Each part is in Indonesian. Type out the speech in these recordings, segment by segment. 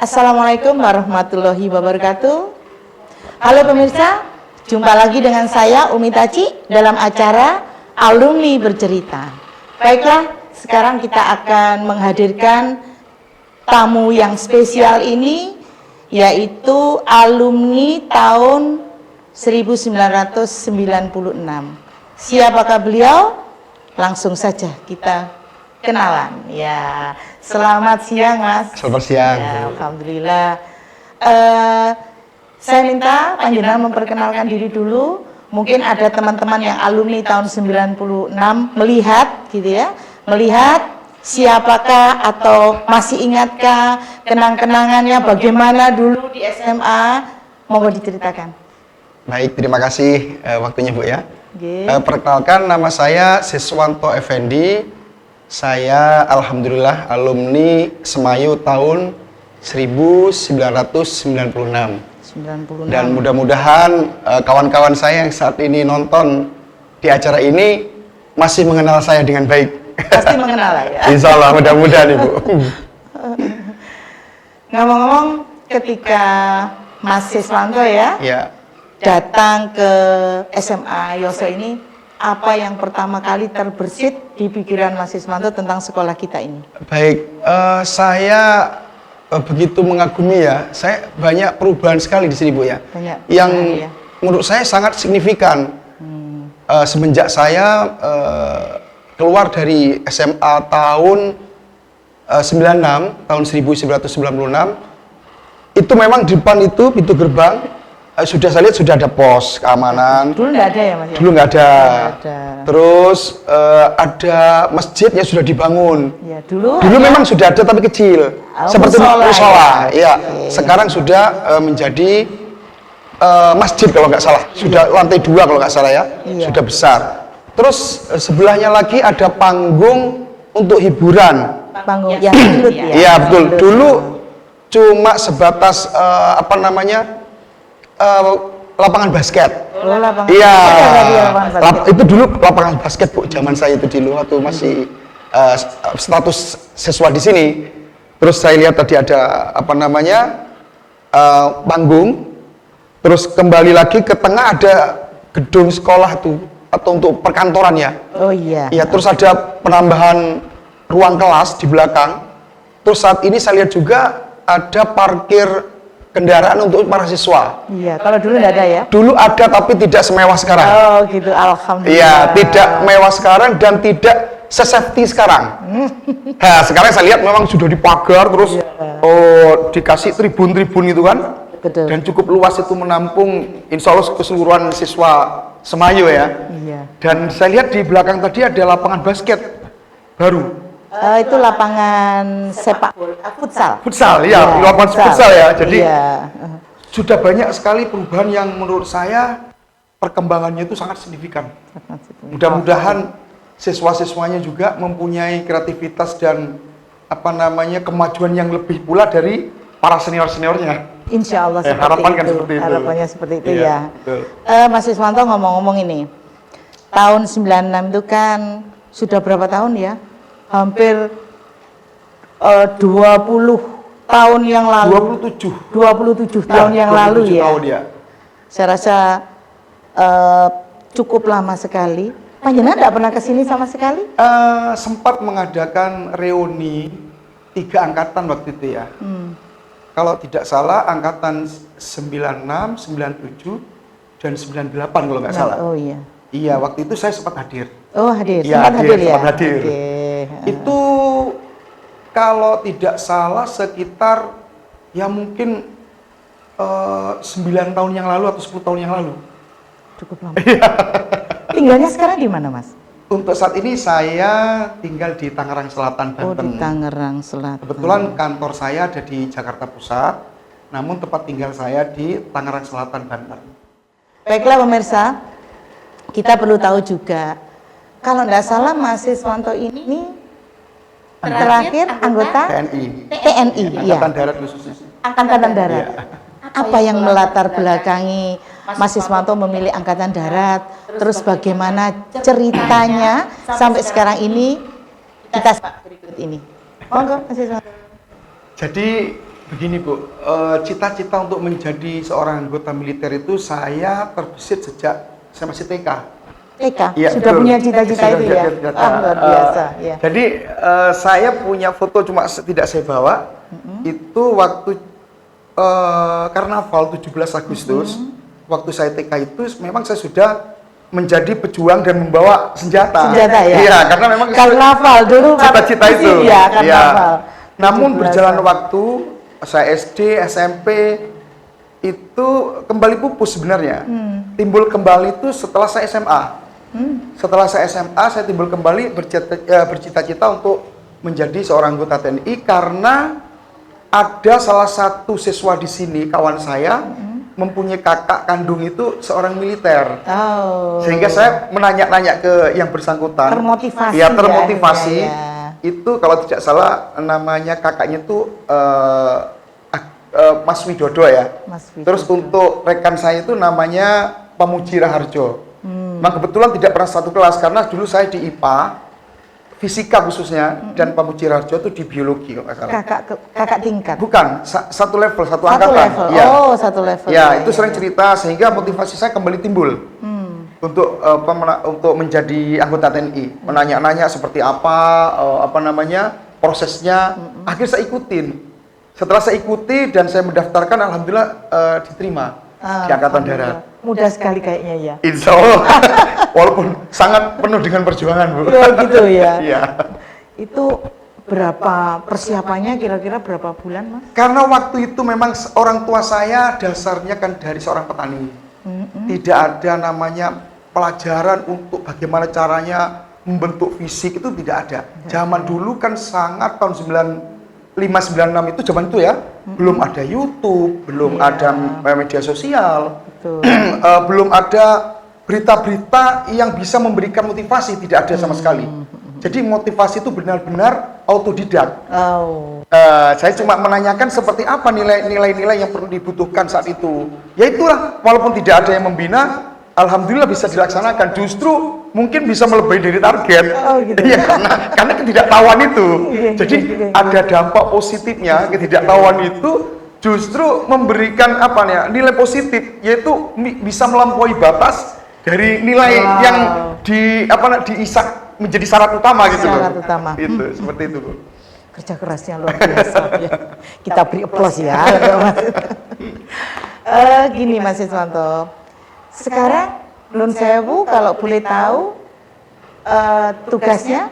Assalamualaikum warahmatullahi wabarakatuh. Halo pemirsa, jumpa lagi dengan saya Umi Taci dalam acara Alumni Bercerita. Baiklah, sekarang kita akan menghadirkan tamu yang spesial ini, yaitu alumni tahun 1996. Siapakah beliau? Langsung saja kita kenalan. Ya, selamat siang Mas. Selamat siang. Ya, alhamdulillah. Saya minta panjenengan memperkenalkan diri dulu. Mungkin ada teman-teman yang alumni tahun 96 melihat gitu ya. Melihat siapakah atau masih ingatkah kenang-kenangannya bagaimana dulu di SMA? Monggo diceritakan. Baik, terima kasih waktunya Bu ya. Okay. Perkenalkan, nama saya Siswanto Effendi. Saya alhamdulillah alumni Semayu tahun 1996. 96. Dan mudah-mudahan kawan-kawan saya yang saat ini nonton di acara ini masih mengenal saya dengan baik. Pasti mengenal lah ya. Insya Allah, mudah-mudahan Ibu. Ngomong-ngomong, ketika Mas Siswanto ya, datang ke SMA Yoso ini, apa yang pertama kali terbersit di pikiran Mas Siswanto tentang sekolah kita ini? Baik, saya begitu mengagumi ya. Saya banyak perubahan sekali di sini Bu ya. Banyak. Yang menurut saya sangat signifikan. Semenjak saya keluar dari SMA tahun 96, tahun 1996, itu memang di depan itu pintu gerbang sudah saya lihat sudah ada pos keamanan. Dulu nggak ada ya Mas? Dulu nggak ada. Ada. Terus ada masjid yang sudah dibangun. Ya, dulu memang sudah ada tapi kecil. Seperti musola. Ya. Sekarang sudah menjadi masjid kalau nggak salah. Sudah lantai 2 kalau nggak salah ya. Sudah besar. Terus sebelahnya lagi ada panggung untuk hiburan. Panggung yang dangdut ya. Iya betul. Dulu cuma sebatas lapangan basket. Oh, lapangan. Iya. Basket. Itu dulu lapangan basket Bu. Zaman saya itu dulu waktu masih status siswa di sini. Terus saya lihat tadi ada panggung. Terus kembali lagi ke tengah ada gedung sekolah itu atau untuk perkantoran ya. Oh iya. Iya, terus ada penambahan ruang kelas di belakang. Terus saat ini saya lihat juga ada parkir kendaraan untuk para siswa. Iya, kalau dulu nggak ada ya? Dulu ada tapi tidak semewah sekarang. Oh gitu, alhamdulillah. Iya, tidak mewah sekarang dan tidak se-safety sekarang. Nah, sekarang saya lihat memang sudah dipagar terus dikasih tribun-tribun gitu kan. Betul. Dan cukup luas itu menampung insya Allah keseluruhan siswa Semayu ya. Iya. Dan saya lihat di belakang tadi ada lapangan basket baru. Itu lapangan sepak futsal. Futsal, ya, lapangan futsal ya. Jadi iya. Sudah banyak sekali perubahan yang menurut saya perkembangannya itu sangat signifikan. Mudah-mudahan siswa-siswanya juga mempunyai kreativitas dan kemajuan yang lebih pula dari para senior-seniornya. Insya Allah seperti harapan itu. Seperti itu. Harapannya seperti itu iya, ya. Mas Siswanto ngomong-ngomong ini, tahun 96 itu kan sudah berapa tahun ya? Hampir 20 tahun yang lalu. 27 tahun yang lalu ya. Tahun ya. Saya rasa cukup lama sekali. Panjenengan tidak pernah kesini sama sekali? Sempat mengadakan reuni 3 angkatan waktu itu ya. Kalau tidak salah angkatan 96, 97, dan 98 kalau nggak salah. Oh iya. Iya, waktu itu saya sempat hadir. Oh hadir, ya, sempat hadir ya? Sempat hadir. Okay. Itu kalau tidak salah sekitar ya mungkin 9 tahun yang lalu atau 10 tahun yang lalu. Cukup lama. Tinggalnya sekarang di mana Mas? Untuk saat ini saya tinggal di Tangerang Selatan, Banten. Oh di Tangerang Selatan. Kebetulan kantor saya ada di Jakarta Pusat, namun tempat tinggal saya di Tangerang Selatan, Banten. Baiklah pemirsa, kita perlu tahu juga, kalau tidak salah Mas Siswanto ini terakhir anggota TNI, ya. Angkatan Darat khususnya. Angkatan Darat. Ya. Apa yang melatar belakangi Mas Siswanto memilih Angkatan Darat? Terus bagaimana ceritanya sampai sekarang ini kita berikut ini. Monggo Mas Siswanto. Jadi Begini Bu, cita-cita untuk menjadi seorang anggota militer itu saya terbesit sejak saya masih TK. TK, Iya, sudah betul. punya cita-cita itu ya? Luar biasa. Ya. Jadi saya punya foto cuma tidak saya bawa. Itu waktu karnaval 17 Agustus, waktu saya TK itu memang saya sudah menjadi pejuang dan membawa senjata. Senjata ya? Iya, karena memang karnaval dulu cita-cita itu. Iya, karnaval. Namun berjalan waktu, saya SD, SMP, itu kembali pupus sebenarnya. Timbul kembali itu setelah saya SMA. Setelah saya SMA, saya timbul kembali bercita-cita untuk menjadi seorang anggota TNI karena ada salah satu siswa di sini, kawan saya, mempunyai kakak kandung itu seorang militer. Oh. Sehingga saya menanya-nanya ke yang bersangkutan. Termotivasi. Ya, termotivasi. Ya. Itu kalau tidak salah namanya kakaknya itu Mas Widodo ya. Mas Widodo. Terus untuk rekan saya itu namanya Pamuji Raharjo. Nah kebetulan tidak pernah satu kelas karena dulu saya di IPA, fisika khususnya, dan Pamuji Raharjo itu di biologi kalau nggak salah. Kakak tingkat. Bukan, satu level, satu Satu angkatan. level. Ya. Oh, satu level. Ya, itu sering cerita sehingga motivasi saya kembali timbul untuk menjadi anggota TNI. Menanya-nanya seperti apa namanya prosesnya. Akhirnya saya ikutin. Setelah saya ikuti dan saya mendaftarkan, alhamdulillah diterima di Angkatan Darat. Mudah sekali kayaknya ya. Insya Allah, walaupun sangat penuh dengan perjuangan Bu. Oh, gitu ya. Iya. Itu berapa persiapannya, kira-kira berapa bulan Mas? Karena waktu itu memang orang tua saya dasarnya kan dari seorang petani. Tidak ada namanya pelajaran untuk bagaimana caranya membentuk fisik, itu tidak ada. Zaman dulu kan sangat tahun 95-96 itu zaman itu ya, belum ada YouTube, belum ada media sosial, belum ada berita-berita yang bisa memberikan motivasi, tidak ada sama sekali. Jadi motivasi itu benar-benar autodidak. Saya cuma menanyakan seperti apa nilai-nilai yang perlu dibutuhkan saat itu. Ya itulah, walaupun tidak ada yang membina, alhamdulillah bisa dilaksanakan. Justru mungkin bisa melebihi dari target. Gitu. Ya, karena ketidaktahuan itu. Jadi ada dampak positifnya. Ketidaktahuan itu justru memberikan nilai positif, yaitu bisa melampaui batas dari nilai yang diisak menjadi syarat utama gitu loh. Syarat utama. Itu seperti itu, Bu. Kerja kerasnya luar biasa ya. Kita beri aplaus ya. Gini Mas Iswanto, sekarang Nun Sewu kalau boleh tahu tugasnya?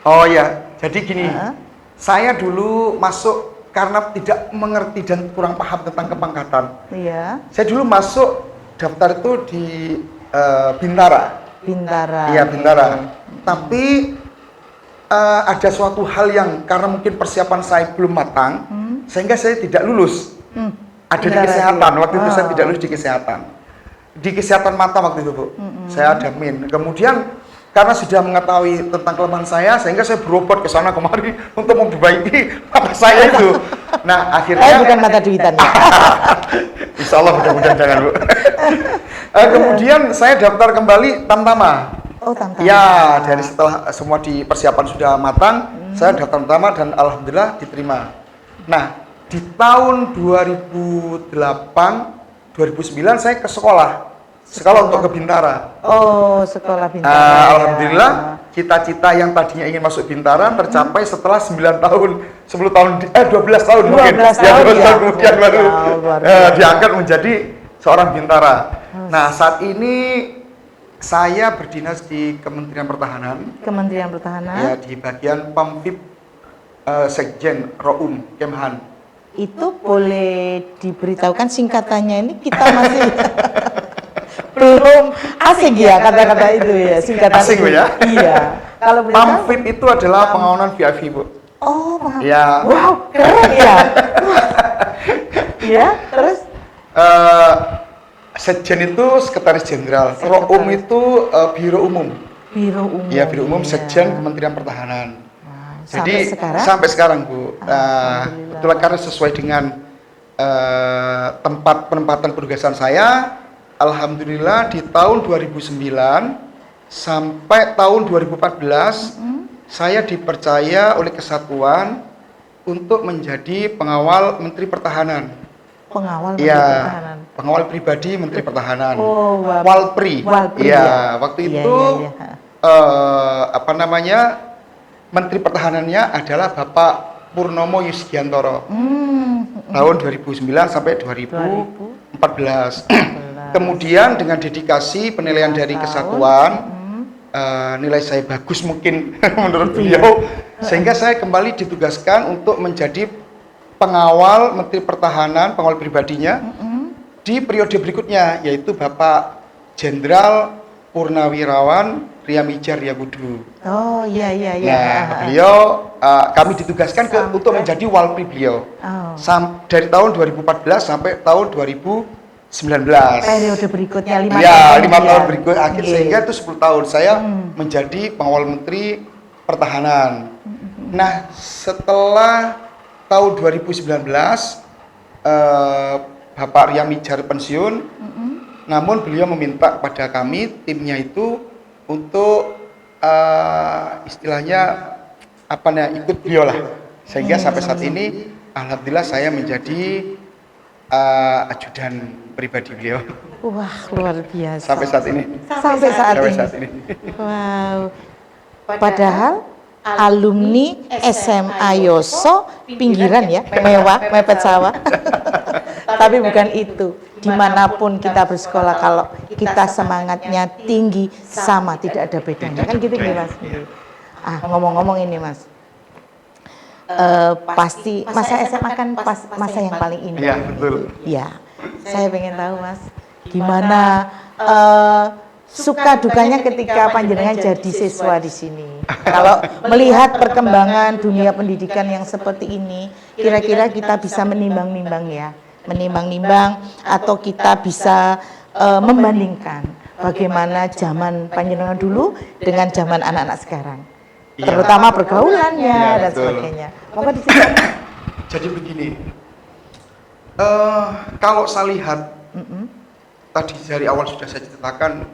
Oh ya, jadi gini, saya dulu masuk karena tidak mengerti dan kurang paham tentang kepangkatan. Iya. Saya dulu masuk daftar itu di Bintara. Bintara. Iya, Bintara. Tapi ada suatu hal yang karena mungkin persiapan saya belum matang, sehingga saya tidak lulus. Ada di kesehatan, waktu itu saya tidak lulus di kesehatan. Di kesehatan mata waktu itu, Bu. Saya ada min. Kemudian karena sudah mengetahui tentang kelemahan saya, sehingga saya berobat ke sana kemari untuk memperbaiki mata saya itu. Nah, akhirnya bukan mata duitan ya. Insya Allah mudah-mudahan jangan, Bu. Kemudian saya daftar kembali Tamtama. Oh, Tamtama. Ya, dari setelah semua di persiapan sudah matang, saya daftar Tamtama dan alhamdulillah diterima. Nah, di tahun 2008, 2009 saya ke sekolah untuk ke Bintara. Oh, sekolah Bintara. Alhamdulillah, cita-cita yang tadinya ingin masuk Bintara tercapai setelah 9 tahun, 10 tahun, 12 tahun mungkin. 12 tahun, 12 tahun kemudian baru diangkat menjadi seorang Bintara. Nah, saat ini saya berdinas di Kementerian Pertahanan. Kementerian Pertahanan. Ya, di bagian Pamfib Sekjen Roum Kemhan. Itu boleh diberitahukan singkatannya, ini kita masih belum asing ya kata-kata itu ya, singkatan asing itu. Ya? Iya. Kalau Pamfib itu adalah pengawanan VIP, Bu. Oh, paham. Ya. Wow, keren ya. Ya, terus? Sekjen itu sekretaris jenderal, Roum itu biro umum. Biro umum. Ya, biro umum Sekjen Kementerian Pertahanan. Jadi sampai sekarang Bu, kebetulan karena sesuai dengan tempat penempatan penugasan saya, alhamdulillah di tahun 2009 sampai tahun 2014 saya dipercaya oleh Kesatuan untuk menjadi pengawal Menteri Pertahanan. Pengawal Menteri Iya, Pertahanan. pengawal pribadi Menteri Pertahanan. Oh, Walpri. Walpri, Iya, ya. waktu Iya, itu iya, iya. apa namanya? Menteri Pertahanannya adalah Bapak Purnomo Yusgiantoro. Tahun 2009 sampai 2014. Kemudian dengan dedikasi penilaian dari kesatuan, nilai saya bagus mungkin menurut beliau, sehingga saya kembali ditugaskan untuk menjadi pengawal Menteri Pertahanan, pengawal pribadinya di periode berikutnya, yaitu Bapak Jenderal Purnawirawan Riamijar Yakudu. Oh, iya, iya, iya. Nah, beliau kami ditugaskan untuk menjadi walpri beliau dari tahun 2014 sampai tahun 2019. Periode berikutnya 5 ya, tahun. 5 tahun berikut akhir, Iya. sehingga itu 10 tahun saya menjadi pengawal Menteri Pertahanan. Nah, setelah tahun 2019 Bapak Riamijar pensiun, namun beliau meminta kepada kami timnya itu untuk istilahnya apa namanya, ikut beliau lah, sehingga sampai saat ini alhamdulillah saya menjadi ajudan pribadi beliau. Wah, luar biasa. Sampai saat ini. Sampai saat ini. Wow. Padahal alumni SMA Yoso pinggiran ya, mewah, mepet sawah. Tapi bukan itu. Dimanapun kita bersekolah, kalau kita semangatnya tinggi, sama, tidak ada bedanya. Kan gitu nih, Mas. Ngomong-ngomong ini, Mas. Pasti masa SMA kan masa yang paling indah. Iya, betul. Ya, saya pengen tahu, Mas, gimana suka dukanya ketika panjenengan jadi siswa di sini. Kalau melihat perkembangan dunia pendidikan yang seperti ini, kira-kira kita bisa menimbang-nimbang ya, menimbang-nimbang atau kita bisa membandingkan bagaimana zaman panjenengan dulu dengan zaman anak-anak sekarang. Iya. Terutama pergaulannya Iya, dan betul. sebagainya. Maka diceritakan. Jadi begini, kalau saya lihat tadi dari awal sudah saya ceritakan,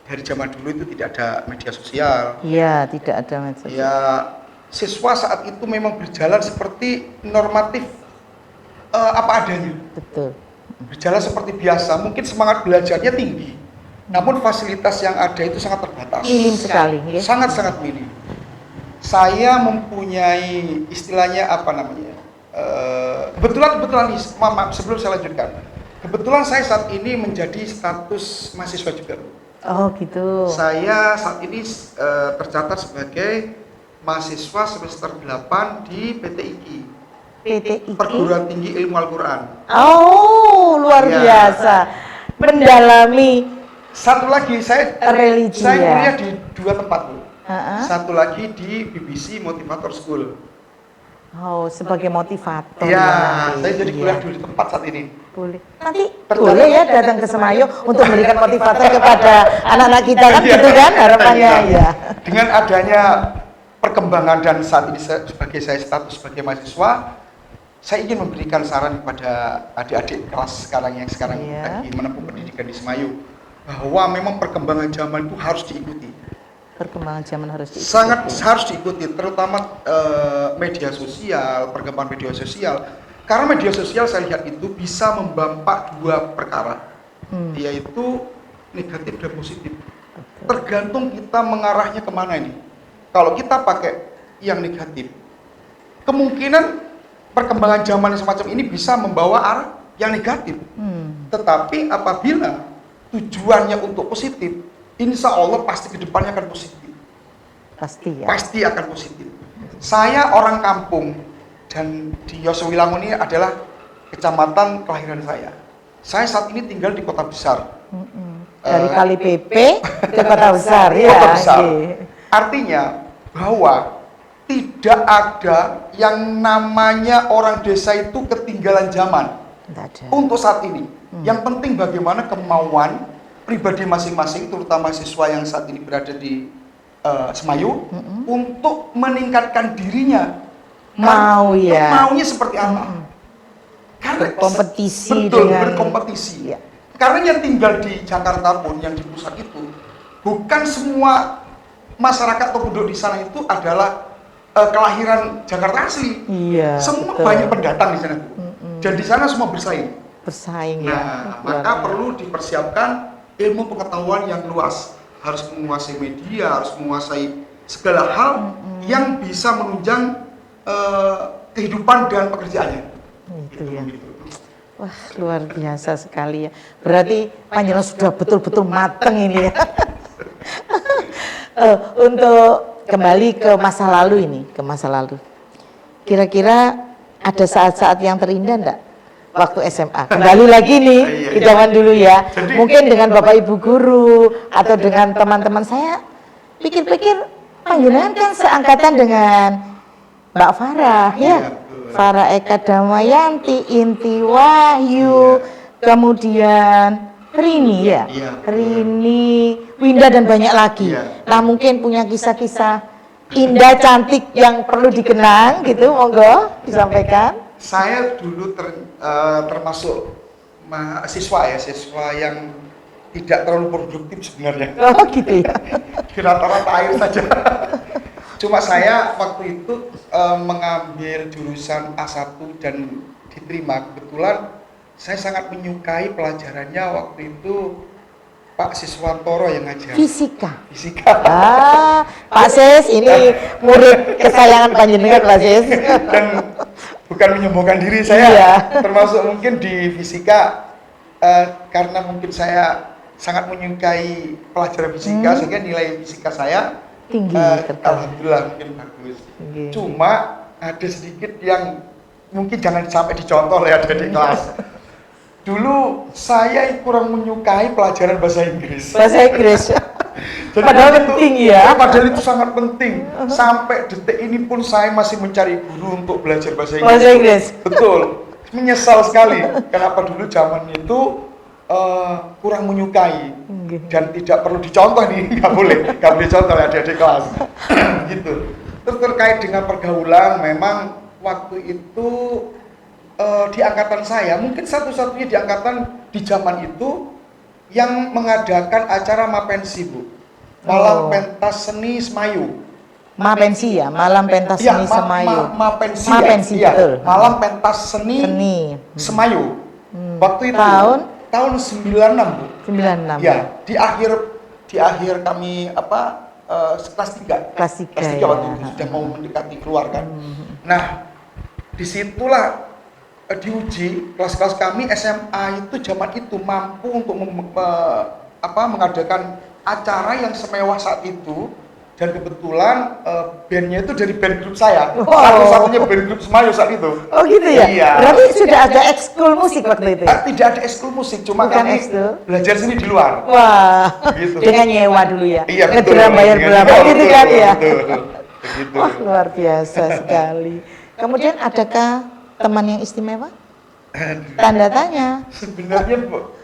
dari zaman dulu itu tidak ada media sosial. Iya, tidak ada medsos. Ya, siswa saat itu memang berjalan seperti normatif, apa adanya. Betul. Berjalan seperti biasa, mungkin semangat belajarnya tinggi, namun fasilitas yang ada itu sangat terbatas. Minim sekali, ya. Sangat-sangat minim. Saya mempunyai istilahnya apa namanya? Kebetulan nih, maaf, sebelum saya lanjutkan. Kebetulan saya saat ini menjadi status mahasiswa juga. Oh gitu. Saya saat ini tercatat sebagai mahasiswa semester 8 di PTIQ. PTIQ. Perguruan Tinggi Ilmu Al-Quran. Oh, luar Ya. biasa. Mendalami Satu lagi, saya religi saya ya. kuliah di 2 tempat, Bu. Satu lagi di BBC Motivator School. Oh, sebagai motivator. Ya, nanti. saya jadi kuliah Iya. di tempat saat ini. Boleh. Nanti boleh ya datang ke Semayo untuk memberikan motivator kepada anak-anak kita kan, Iya. gitu kan harapannya ya. Dengan adanya perkembangan dan saat ini sebagai saya status sebagai mahasiswa, saya ingin memberikan saran kepada adik-adik kelas sekarang yang sekarang Iya. lagi menempuh pendidikan di Semayu, bahwa memang perkembangan zaman itu harus diikuti. Perkembangan zaman harus diikuti. Sangat harus diikuti, terutama media sosial, perkembangan media sosial. Karena media sosial saya lihat itu bisa membampak dua perkara, yaitu negatif dan positif. Tergantung kita mengarahnya kemana ini. Kalau kita pakai yang negatif, kemungkinan perkembangan zaman yang semacam ini bisa membawa arah yang negatif. Tetapi apabila tujuannya untuk positif, insya Allah pasti kedepannya akan positif. Pasti ya. Pasti akan positif. Saya orang kampung dan di Yosowilangun ini adalah kecamatan kelahiran saya. Saya saat ini tinggal di kota besar. Dari Kali PP ke kota besar ya. Kota besar. Oke. Artinya bahwa tidak ada yang namanya orang desa itu ketinggalan zaman. Nggak ada. Untuk saat ini, yang penting bagaimana kemauan pribadi masing-masing, terutama siswa yang saat ini berada di Semayu, untuk meningkatkan dirinya. Mau ya. Maunya seperti apa? Karena Berkompetisi betul, dengan berkompetisi. ya. Karena yang tinggal di Jakarta pun, yang di pusat itu, bukan semua masyarakat atau penduduk di sana itu adalah kelahiran Jakarta asli. Iya. Semua betul. banyak pendatang di sana, Bu. Dan di sana semua bersaing. Bersaing ya. Nah, maka perlu dipersiapkan ilmu pengetahuan yang luas. Harus menguasai media, harus menguasai segala hal yang bisa menunjang kehidupan dan pekerjaannya. Itu ya. Wah, luar biasa sekali ya. Berarti panjenengan sudah betul-betul mateng ini ya. Untuk kembali ke masa lalu ini, ke masa lalu. Kira-kira ada saat-saat yang terindah enggak? Waktu SMA. Kembali lagi nih ke zaman dulu ya. Mungkin dengan Bapak Ibu guru atau dengan teman-teman saya. Pikir-pikir panjenengan kan seangkatan dengan Mbak Farah ya. Farah Eka Damayanti, Inti Wahyu, kemudian Rini ya. Rini, Winda dan banyak lagi. Nah, mungkin punya kisah-kisah indah cantik yang perlu dikenang gitu, monggo disampaikan. Saya dulu termasuk siswa yang tidak terlalu produktif sebenarnya. Oh gitu ya. Di rata-rata air saja. Cuma saya waktu itu mengambil jurusan A1 dan diterima. Kebetulan saya sangat menyukai pelajarannya waktu itu Pak Siswantoro yang ngajar. Fisika. Fisika. Pak Sis, ini murid kesayangan panjenengan Pak Sis. Dan bukan menyombongkan diri saya, termasuk mungkin di fisika karena mungkin saya sangat menyukai pelajaran fisika sehingga nilai fisika saya tinggi. Alhamdulillah mungkin bagus. Cuma ada sedikit yang mungkin jangan sampai dicontoh ya di kelas. Dulu saya kurang menyukai pelajaran bahasa Inggris. Bahasa Inggris. Jadi padahal penting ya. Padahal itu sangat penting. Sampai detik ini pun saya masih mencari guru untuk belajar bahasa Inggris. Bahasa Inggris. Betul. Menyesal sekali. Kenapa dulu zaman itu kurang menyukai dan tidak perlu dicontoh nih, nggak boleh contoh ya adik-adik kelas. Gitu. Terus terkait dengan pergaulan, memang waktu itu di angkatan saya, mungkin satu-satunya di angkatan di zaman itu yang mengadakan acara Mapensi, Bu. Malam Pentas Seni Semayu. Mapensi ya, Malam Pentas Seni Semayu. Mapensi, ya. Betul. Malam Pentas Seni Semayu. Waktu itu tahun 96, Bu. 96. Ya, di akhir kami kelas 3. Kelas 3 waktu itu sudah mau mendekati keluar kan. Nah, disitulah diuji kelas-kelas kami SMA itu zaman itu mampu untuk mengadakan acara yang semewah saat itu, dan kebetulan bandnya itu dari band grup saya. Satu-satunya band grup Semayu saat itu. Oh gitu ya? Iya. Berarti sudah ada ekskul musik waktu itu ya? Tidak ada ekskul musik, cuma bukan kami belajar seni di luar. Wah, gitu. Dengan nyewa dulu ya? Iya, betul. Bayar berapa gitu kan ya? Betul. Wah, luar biasa sekali. Kemudian adakah teman yang istimewa? Tanda tanya. Sebenarnya, Bu,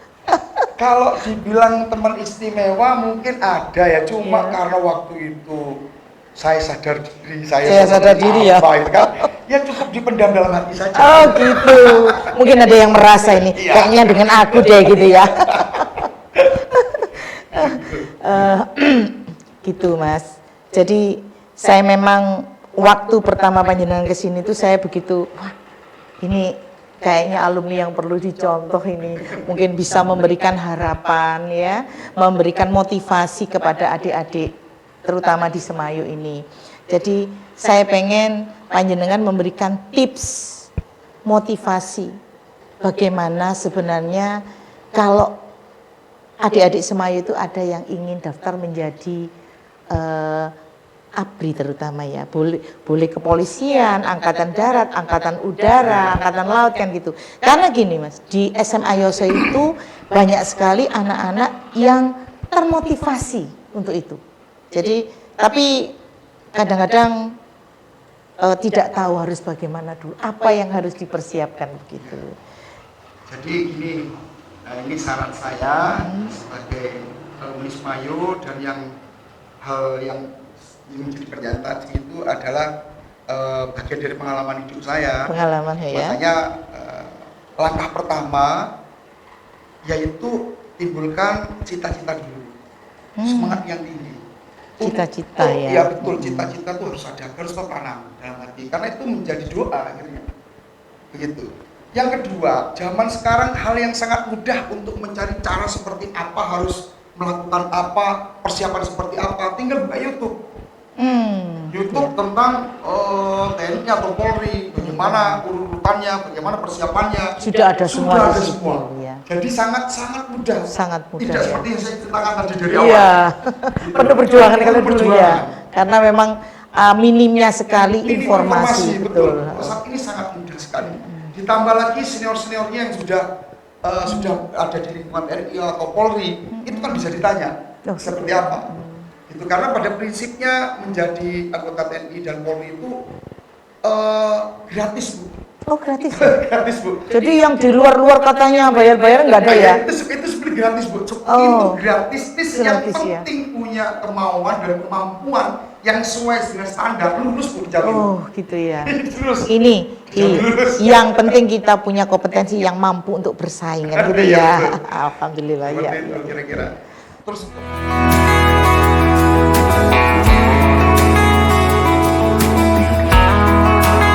kalau dibilang teman istimewa mungkin ada ya, cuma karena waktu itu saya sadar diri, saya sadar diri ya. Itu kan, ya cukup dipendam dalam hati saja. Oh gitu. Mungkin ada yang merasa ini kayaknya dengan aku deh gitu ya. Gitu Mas. Jadi saya memang waktu pertama panjenengan ke sini tuh saya begitu, wah ini kayaknya alumni yang perlu dicontoh ini, mungkin bisa memberikan harapan ya, memberikan motivasi kepada adik-adik terutama di Semayu ini. Jadi saya pengen panjenengan memberikan tips motivasi bagaimana sebenarnya kalau adik-adik Semayu itu ada yang ingin daftar menjadi ABRI terutama ya, boleh kepolisian, angkatan darat, angkatan udara, angkatan laut kan gitu. Karena gini Mas, di SMA Yose itu banyak sekali anak-anak yang termotivasi untuk itu. Jadi tapi kadang-kadang tidak tahu harus bagaimana dulu, apa yang harus dipersiapkan begitu. Jadi ini saran saya sebagai alumni Semayu, dan hal yang menjadi pernyataan tadi itu adalah bagian dari pengalaman hidup saya. Pengalaman ya. Makanya langkah pertama yaitu timbulkan cita-cita dulu, semangat yang tinggi. Cita-cita ya. Iya betul, cita-cita itu harus ada, harus tertanam dalam hati, karena itu menjadi doa akhirnya. Begitu. Yang kedua, zaman sekarang hal yang sangat mudah untuk mencari cara seperti apa, harus melakukan apa, persiapan seperti apa, tinggal buka YouTube. YouTube tentang TNI atau Polri, bagaimana urutannya, bagaimana persiapannya. Sudah ada semua Sudah di ada situ, semua. ya. Jadi sangat mudah. Sangat mudah. Tidak Ya. seperti yang saya ceritakan tadi dari awal. Iya, Gitu. penuh perjuangan Penuh kalau dulu ya, perjuangan. karena memang minimnya sekali Ini informasi, betul. Saat ini sangat mudah sekali. Ditambah lagi senior-seniornya yang sudah ada di lingkungan TNI atau Polri, itu kan bisa ditanya seperti apa. Itu karena pada prinsipnya menjadi anggota TNI dan Polri itu gratis, Bu. Oh gratis ya? Gratis, Bu. Jadi yang di luar-luar katanya bayar-bayar nggak ada ya? Itu sebenarnya gratis, Bu. Itu Oh, gratis, yang gratis ya. penting punya kemauan dan kemampuan yang sesuai dengan standar, lulus, Bu, jamin. Oh gitu ya. Lulus. Ini yang penting kita punya kompetensi yang mampu untuk bersaing kan gitu Iya, ya. betul. Alhamdulillah ya. Seperti itu kira-kira. Terus